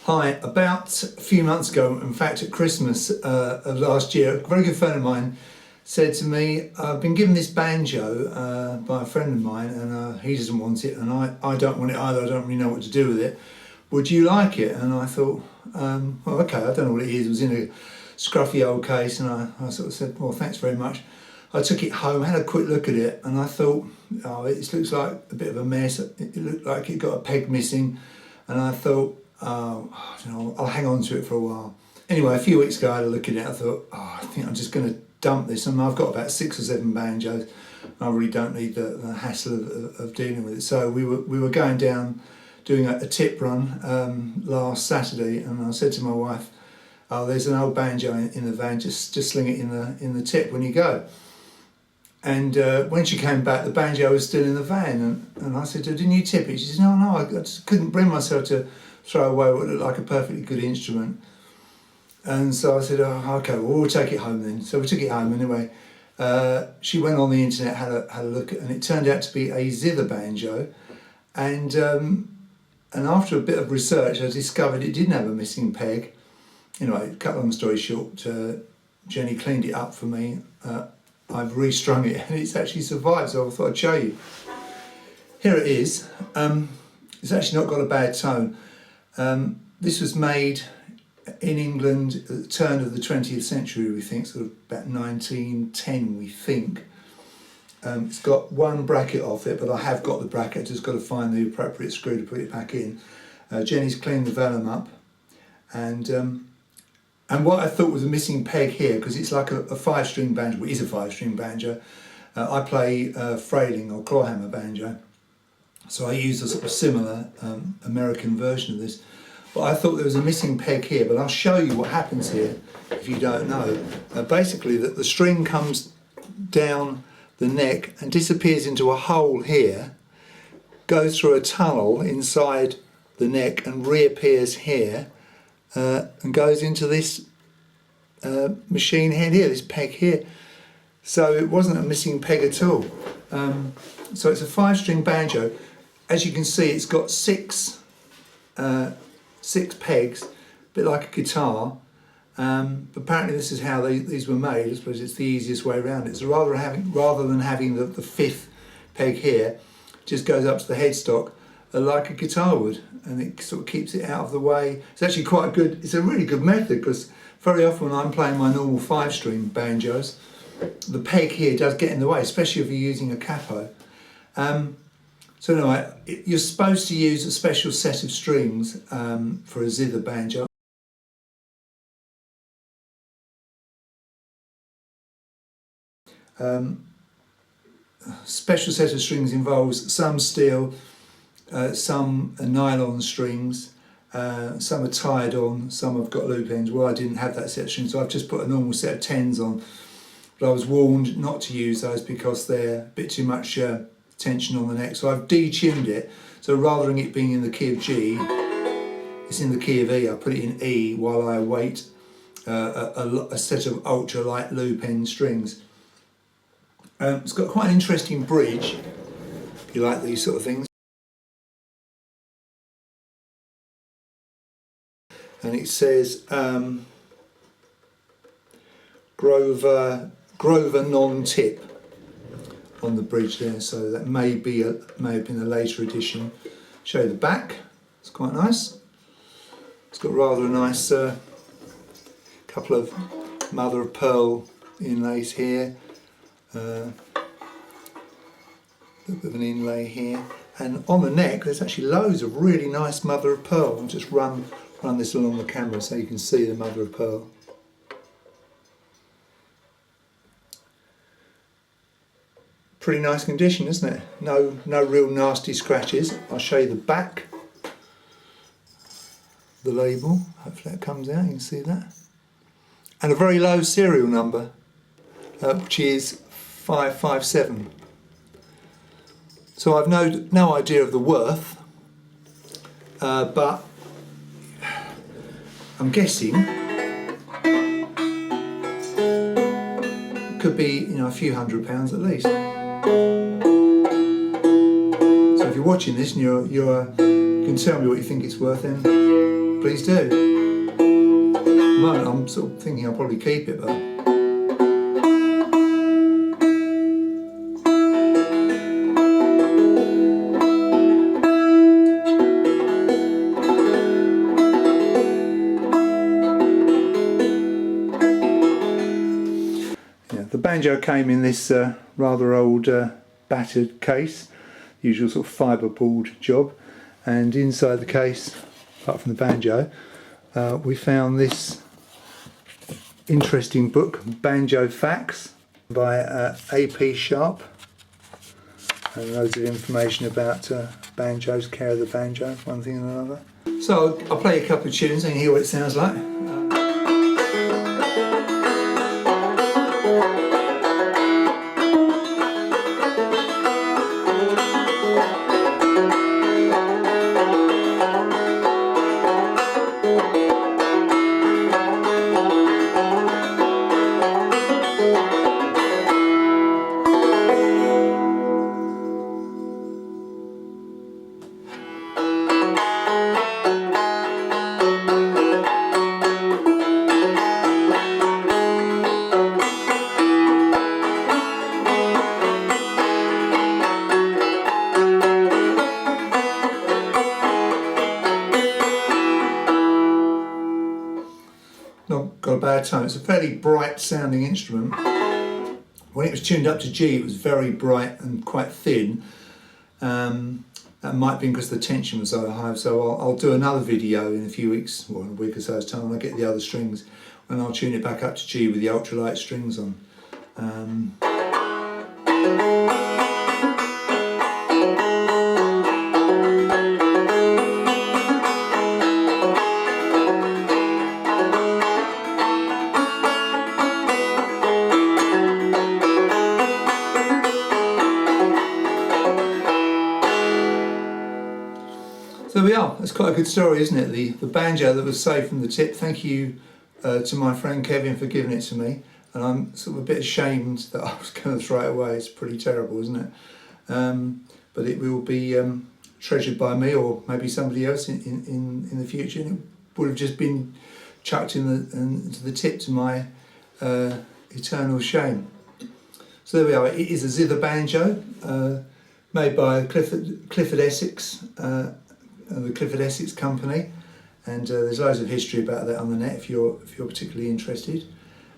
Hi, about a few months ago, in fact at Christmas of last year, a very good friend of mine said to me, I've been given this banjo by a friend of mine and he doesn't want it and I don't want it either, I don't really know what to do with it. Would you like it? And I thought, well okay, I don't know what it is. It was in a scruffy old case and I sort of said, well thanks very much. I took it home, had a quick look at it and I thought, oh, it looks like a bit of a mess. It looked like it got a peg missing and I thought, I'll hang on to it for a while. Anyway, a few weeks ago I had a look at it. I thought, I think I'm just going to dump this. And I've got about 6 or 7 banjos. I really don't need the hassle of dealing with it. So we were going down doing a tip run last Saturday, and I said to my wife, "Oh, there's an old banjo in the van. Just sling it in the tip when you go." And when she came back, the banjo was still in the van, and I said, "Didn't you tip it?" She said, "No, I just couldn't bring myself to throw away what looked like a perfectly good instrument." And so I said, "Oh, okay, well, we'll take it home then." So we took it home anyway. She went on the internet, had a look, and it turned out to be a Zither banjo. And after a bit of research, I discovered it didn't have a missing peg. Anyway, cut long story short, Jenny cleaned it up for me. I've restrung it and it's actually survived, so I thought I'd show you. Here it is. It's actually not got a bad tone. This was made in England at the turn of the 20th century, we think, sort of about 1910, we think. It's got one bracket off it, but I have got the bracket, just got to find the appropriate screw to put it back in. Jenny's cleaned the vellum up, and what I thought was a missing peg here, because it's like a 5-string banjo, well, it is a 5-string banjo. I play frailing or clawhammer banjo, so I use a sort of similar American version of this. But I thought there was a missing peg here, but I'll show you what happens here if you don't know. Basically, that the string comes down the neck and disappears into a hole here, goes through a tunnel inside the neck and reappears here, and goes into this machine head here, this peg here. So it wasn't a missing peg at all. So it's a 5-string banjo. As you can see, it's got 6 pegs, a bit like a guitar. But apparently this is how these were made. I suppose it's the easiest way around it. So rather than having the 5th peg here, it just goes up to the headstock like a guitar would, and it sort of keeps it out of the way. It's actually quite a good, it's a really good method, because very often when I'm playing my normal 5-string banjos, the peg here does get in the way, especially if you're using a capo. So anyway, you're supposed to use a special set of strings for a Zither banjo. Special set of strings involves some steel, some are nylon strings, some are tied on, some have got loop ends. Well, I didn't have that set of strings, so I've just put a normal set of 10s on. But I was warned not to use those because they're a bit too much tension on the neck. So I've detuned it. So rather than it being in the key of G, it's in the key of E. I put it in E while I await a set of ultra light loop end strings. It's got quite an interesting bridge, if you like these sort of things. And it says Grover non-tip on the bridge there, so that may have been a later edition. Show you the back. It's quite nice. It's got rather a nice couple of mother of pearl inlays here. A bit of an inlay here, and on the neck there's actually loads of really nice mother of pearl. I'll just run this along the camera so you can see the mother of pearl. Pretty nice condition, isn't it? No real nasty scratches. I'll show you the back, the label. Hopefully that comes out, you can see that. And a very low serial number, which is 557. So I've no idea of the worth, but I'm guessing it could be, a few £100 at least. So if you're watching this and you can tell me what you think it's worth, then please do. At the moment I'm sort of thinking I'll probably keep it, but the banjo came in this rather old battered case, usual sort of fibreboard job, and inside the case, apart from the banjo, we found this interesting book, Banjo Facts, by A.P. Sharp, and loads of information about banjos, care of the banjo, one thing and another. So I'll play a couple of tunes and hear what it sounds like. Not got a bad tone. It's a fairly bright sounding instrument. When it was tuned up to G, it was very bright and quite thin. That might be because the tension was so high. So I'll do another video in a few weeks, or in a week or so's time, when I get the other strings, and I'll tune it back up to G with the ultralight strings on. So there we are. That's quite a good story, isn't it? The banjo that was saved from the tip. Thank you to my friend Kevin for giving it to me. And I'm sort of a bit ashamed that I was going to throw it away. It's pretty terrible, isn't it? But it will be treasured by me, or maybe somebody else in the future. And it would have just been chucked into the tip, to my eternal shame. So there we are. It is a Zither banjo made by Clifford Essex. The Clifford Essex Company, and there's loads of history about that on the net if you're particularly interested.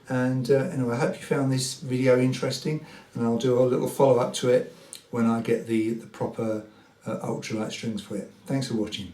And anyway, I hope you found this video interesting, and I'll do a little follow-up to it when I get the proper ultralight strings for it. Thanks for watching.